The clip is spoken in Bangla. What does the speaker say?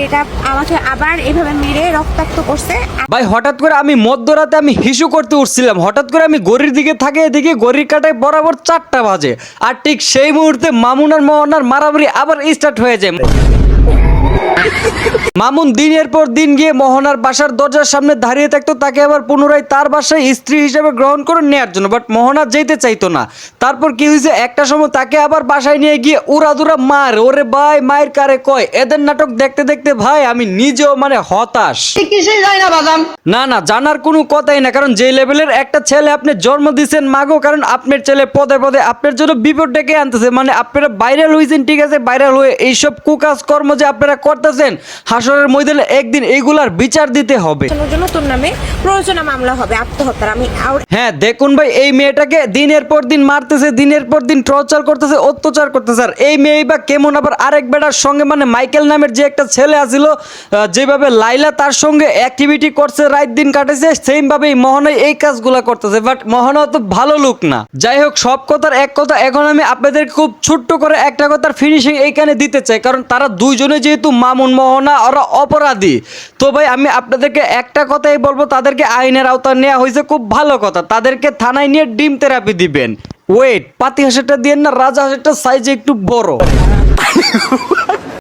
এটা আমাকে আবার এভাবে মেরে রক্তাক্ত করছে। ভাই হঠাৎ করে আমি মধ্যরাতে আমি হিসু করতে উঠছিলাম, হঠাৎ করে আমি গড়ির দিকে থাকে, এদিকে গড়ির কাটায় বরাবর 4টা বাজে। আর ঠিক সেই মুহূর্তে মামুন আর মোহনার মারামারি আবার স্টার্ট হয়ে যায়। মামুন দিনের পর দিন গিয়ে মোহনার বাসার দরজার সামনে দাঁড়িয়ে থাকতো, তাকে আবার পুনরায় তার বাসায় স্ত্রী হিসেবে গ্রহণ করে নেওয়ার জন্য, বাট মোহনা যেতে চাইতো না। তারপর কি হয়েছে, একটা সময় তাকে আবার বাসায় নিয়ে গিয়ে উড়াদুরা মার, ওরে ভাই মায়ের কারে কয়। এদের নাটক দেখতে দেখতে ভাই আমি নিজেও মানে হতাশ। না না, জানার কোনো কথাই না, কারণ যে লেভেলের একটা ছেলে আপনি জন্ম দিচ্ছেন মাগো, কারণ আপনার ছেলে পদে পদে আপনার জন্য বিপদ ডেকে আনতেছে। মানে আপনারা ভাইরাল হয়েছেন, ঠিক আছে, ভাইরাল হয়ে এইসব কুকাজ কর্ম যে আপনারা করতেছেন, হাসরের ময়দানে একদিন এইগুলার বিচার দিতে হবে। জন্য তোর নামে প্রয়োজনা মামলা হবে আত্মহত্যার। আমি হ্যাঁ দেখুন ভাই, এই মেয়েটাকে দিনের পর দিন মারতেছে, দিনের পর দিন টর্চার করতেছে, অত্যাচার করতেছে। আর এই মেয়ে বা কেমন আবার আরেক বেটার সঙ্গে, মানে মাইকেল নামের যে একটা ছেলে আছিল, যেভাবে লাইলা তার সঙ্গে অ্যাক্টিভিটি করছে, রাত দিন কাটেছে, সেম ভাবেই মোহনাই এই কাজগুলা করতেছে। বাট মোহনা তো ভালো লোক না। যাই হোক, সব কথার এক কথা, এখন আমি আপনাদের খুব ছোট্ট করে একটা কথার ফিনিশিং এইখানে দিতে চাই, কারণ তারা দুইজনে যেহেতু মামুন মোহনা ওরা অপরাধী। তো ভাই আমি আপনাদেরকে একটা কথাই বলবো, তাদেরকে আইনের আওতায় নেওয়া হয়েছে, খুব ভালো কথা। তাদেরকে থানায় নিয়ে ডিম থেরাপি দিবেন। ওয়েট, পাতি হাঁসেরটা দিয়েন না, রাজা হাঁসেরটা সাইজে একটু বড়।